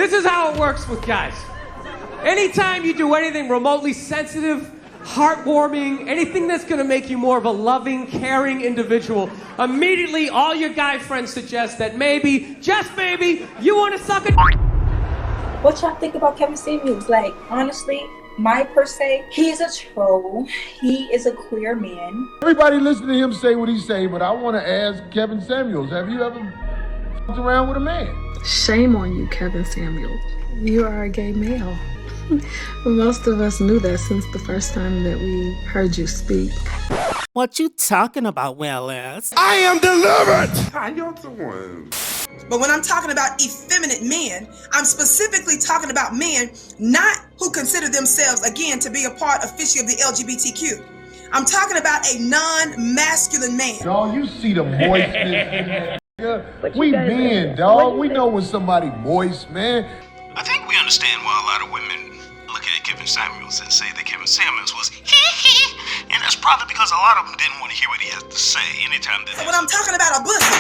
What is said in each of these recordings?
This is how it works with guys. Anytime you do anything remotely sensitive, heartwarming, anything that's gonna make you more of a loving, caring individual, immediately all your guy friends suggest that maybe, just maybe, you wanna suck a What y'all think about Kevin Samuels? Like, honestly, my per se, he's a troll. He is a queer man. Everybody listen to him say what he say, but I want to ask Kevin Samuels, have you ever f***ed around with a man? Shame on you, Kevin Samuels. You are a gay male. Most of us knew that since the first time that we heard you speak. What you talking about, Willis? I am delivered! How y'all doing? But when I'm talking about effeminate men, I'm specifically talking about men not who consider themselves, again, to be a part officially of the LGBTQ. I'm talking about a non-masculine man. Dog, you see the moistness in that. We men, dog. We know when somebody moist, man. I think we understand why a lot of women look at Kevin Samuels and say that Kevin Samuels was hee-hee. And that's probably because a lot of them didn't want to hear what he has to say anytime that. So when I'm talking about a pussy,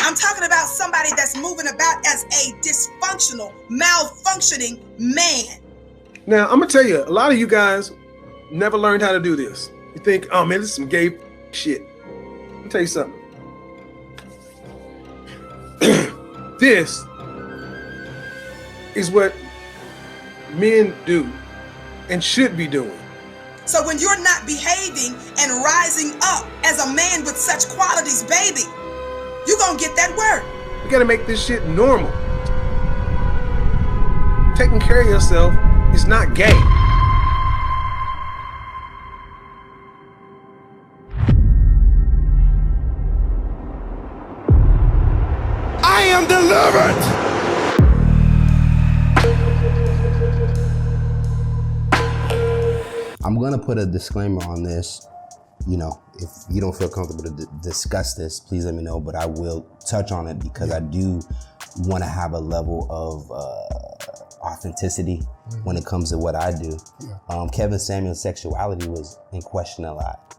I'm talking about somebody that's moving about as a dysfunctional, malfunctioning man. Now, I'm gonna tell you, a lot of you guys never learned how to do this. You think, oh man, this is some gay shit. Let me tell you something. This is what men do and should be doing. So when you're not behaving and rising up as a man with such qualities, baby, you're gonna get that word. You gotta make this shit normal. Taking care of yourself is not gay. I am delivered! I'm gonna put a disclaimer on this. You know, if you don't feel comfortable to discuss this, please let me know, but I will touch on it because I do want to have a level of authenticity when it comes to what I do. Kevin Samuels' sexuality was in question a lot.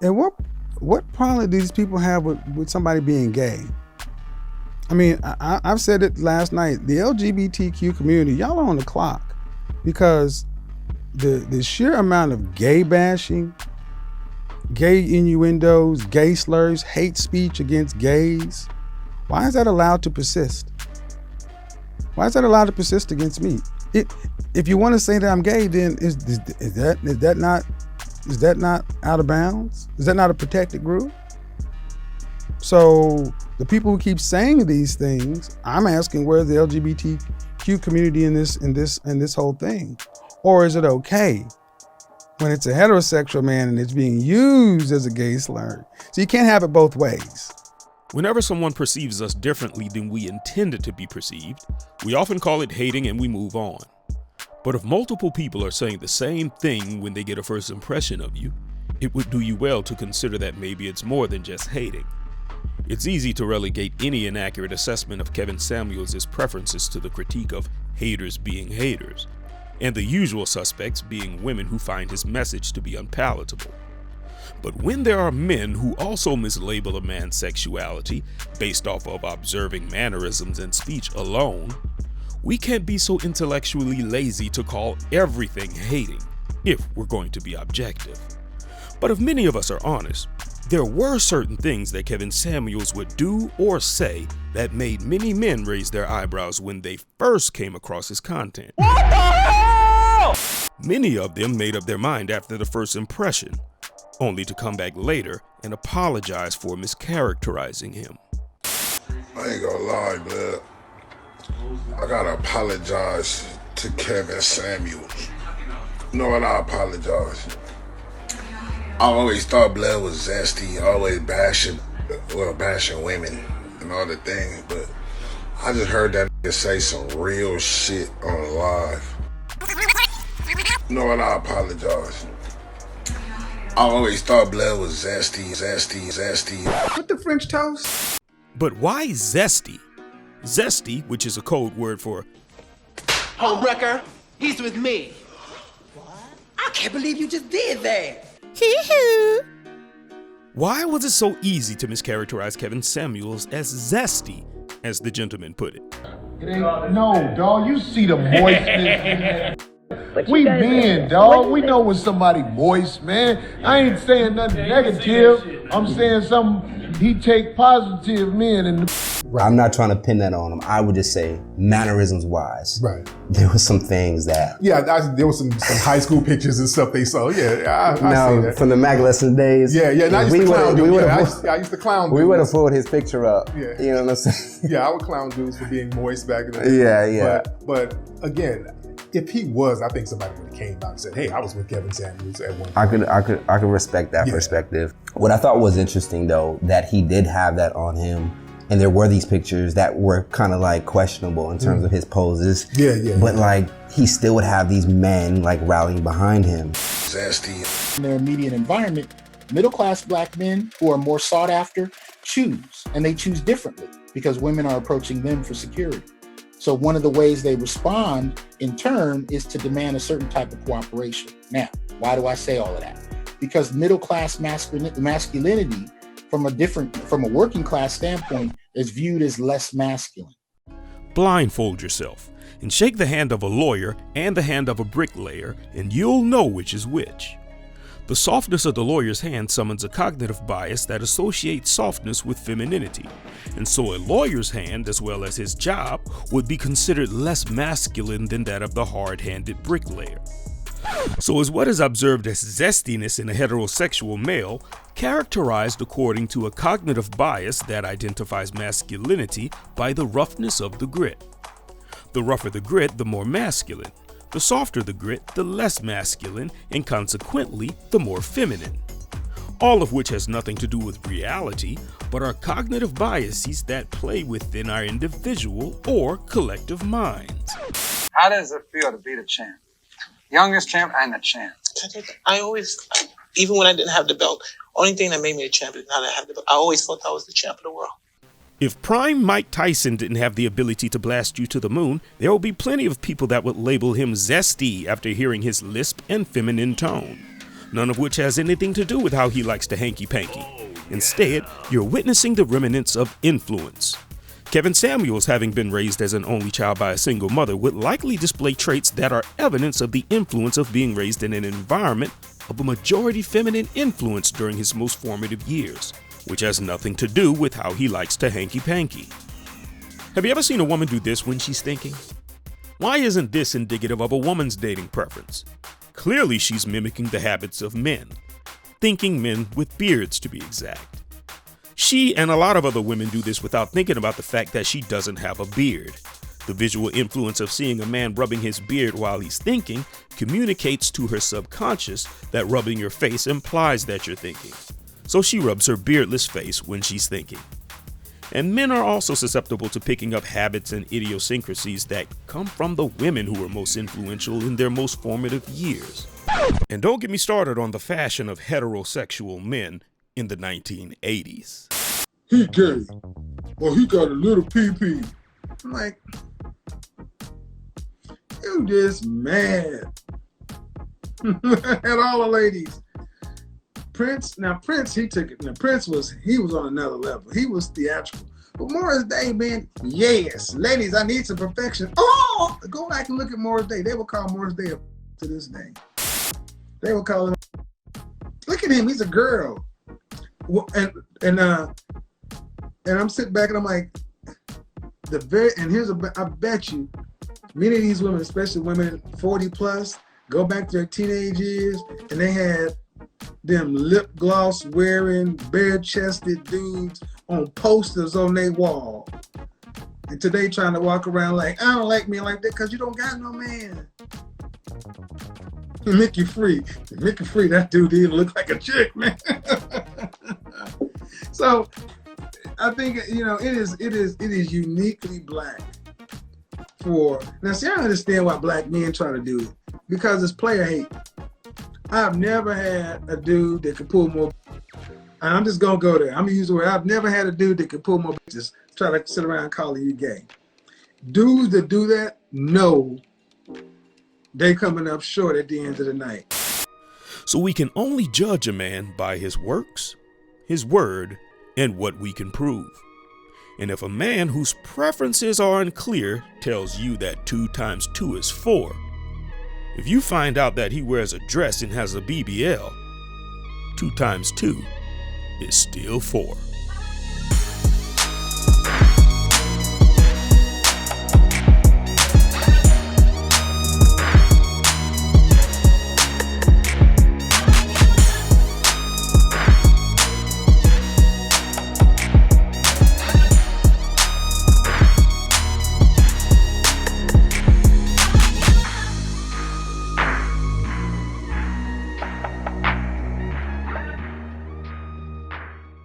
And what problem do these people have with somebody being gay? I mean, I've said it last night, the LGBTQ community, y'all are on the clock because the sheer amount of gay bashing, gay innuendos, gay slurs, hate speech against gays, why is that allowed to persist? Why is that allowed to persist against me? If you want to say that I'm gay, then is that not out of bounds? Is that not a protected group? So the people who keep saying these things, I'm asking, where's the LGBTQ community in this whole thing? Or is it okay when it's a heterosexual man and it's being used as a gay slur? So you can't have it both ways. Whenever someone perceives us differently than we intended to be perceived, we often call it hating and we move on. But if multiple people are saying the same thing when they get a first impression of you, it would do you well to consider that maybe it's more than just hating. It's easy to relegate any inaccurate assessment of Kevin Samuels' preferences to the critique of haters being haters, and the usual suspects being women who find his message to be unpalatable. But when there are men who also mislabel a man's sexuality based off of observing mannerisms and speech alone, we can't be so intellectually lazy to call everything hating, if we're going to be objective. But if many of us are honest, there were certain things that Kevin Samuels would do or say that made many men raise their eyebrows when they first came across his content. What the hell? Many of them made up their mind after the first impression, only to come back later and apologize for mischaracterizing him. I ain't gonna lie, man. I gotta apologize to Kevin Samuels. You know what? I apologize. I always thought blood was zesty, always bashing women and all the things, but I just heard that nigga say some real shit on live. You know what? I apologize. I always thought blood was zesty. What the French toast? But why zesty? Zesty, which is a code word for homewrecker. He's with me. I can't believe you just did that. Why was it so easy to mischaracterize Kevin Samuels as zesty, as the gentleman put it? No, dog. You see the moistness. We men, dog. We know when somebody moist, man. I ain't saying nothing negative. I'm saying something he take positive men and. I'm not trying to pin that on him. I would just say mannerisms wise. Right. There were some things that. Yeah, there was some high school pictures and stuff they saw. Yeah, I see that. From the Mac lesson days. Yeah. And I used to clown dudes. I used to clown dudes. We would have pulled his picture up. Yeah. You know what I'm saying? Yeah, I would clown dudes for being moist back in the day. Yeah. But again, if he was, I think somebody would have came out and said, "Hey, I was with Kevin Samuels at one point." I could respect that perspective. What I thought was interesting though, that he did have that on him. And there were these pictures that were kind of like questionable in terms of his poses. Yeah. But like, he still would have these men like rallying behind him. ZESTY. In their immediate environment, middle-class black men who are more sought after choose, and they choose differently because women are approaching them for security. So one of the ways they respond in turn is to demand a certain type of cooperation. Now, why do I say all of that? Because middle-class masculinity from a working class standpoint is viewed as less masculine. Blindfold yourself and shake the hand of a lawyer and the hand of a bricklayer, and you'll know which is which. The softness of the lawyer's hand summons a cognitive bias that associates softness with femininity, and so a lawyer's hand, as well as his job, would be considered less masculine than that of the hard-handed bricklayer. So is what is observed as zestiness in a heterosexual male characterized according to a cognitive bias that identifies masculinity by the roughness of the grit. The rougher the grit, the more masculine. The softer the grit, the less masculine, and consequently, the more feminine. All of which has nothing to do with reality, but are cognitive biases that play within our individual or collective minds. How does it feel to be the champ? Youngest champ and the champ. I always, even when I didn't have the belt, only thing that made me a champ is now that I have the belt. I always thought I was the champ of the world. If prime Mike Tyson didn't have the ability to blast you to the moon, there will be plenty of people that would label him zesty after hearing his lisp and feminine tone. None of which has anything to do with how he likes to hanky-panky. Instead, you're witnessing the remnants of influence. Kevin Samuels, having been raised as an only child by a single mother, would likely display traits that are evidence of the influence of being raised in an environment of a majority feminine influence during his most formative years, which has nothing to do with how he likes to hanky-panky. Have you ever seen a woman do this when she's thinking? Why isn't this indicative of a woman's dating preference? Clearly she's mimicking the habits of men, thinking men with beards to be exact. She and a lot of other women do this without thinking about the fact that she doesn't have a beard. The visual influence of seeing a man rubbing his beard while he's thinking communicates to her subconscious that rubbing your face implies that you're thinking. So she rubs her beardless face when she's thinking. And men are also susceptible to picking up habits and idiosyncrasies that come from the women who were most influential in their most formative years. And don't get me started on the fashion of heterosexual men in the 1980s. He gay. Well, he got a little pee-pee. I'm like, you just mad. At all the ladies. Prince, Prince was on another level. He was theatrical. But Morris Day, man, yes. Ladies, I need some perfection. Oh, go back and look at Morris Day. They will call Morris Day to this day. They will call him. Look at him, he's a girl. And I'm sitting back and I'm like, I bet you, many of these women, especially women 40 plus, go back to their teenage years and they had them lip gloss wearing, bare chested dudes on posters on their wall. And today trying to walk around like, I don't like men like that because you don't got no man. Mickey Free, that dude didn't look like a chick, man. So I think, it is uniquely black now see, I understand why black men try to do it because it's player hate. I've never had a dude that could pull more, and I'm just gonna go there. I'm gonna use the word, I've never had a dude that could pull more bitches, try to sit around calling you gay. Dudes that do that, know they coming up short at the end of the night. So we can only judge a man by his works, his word, and what we can prove. And if a man whose preferences are unclear tells you that 2 times 2 is 4, if you find out that he wears a dress and has a BBL, 2 times 2 is still 4.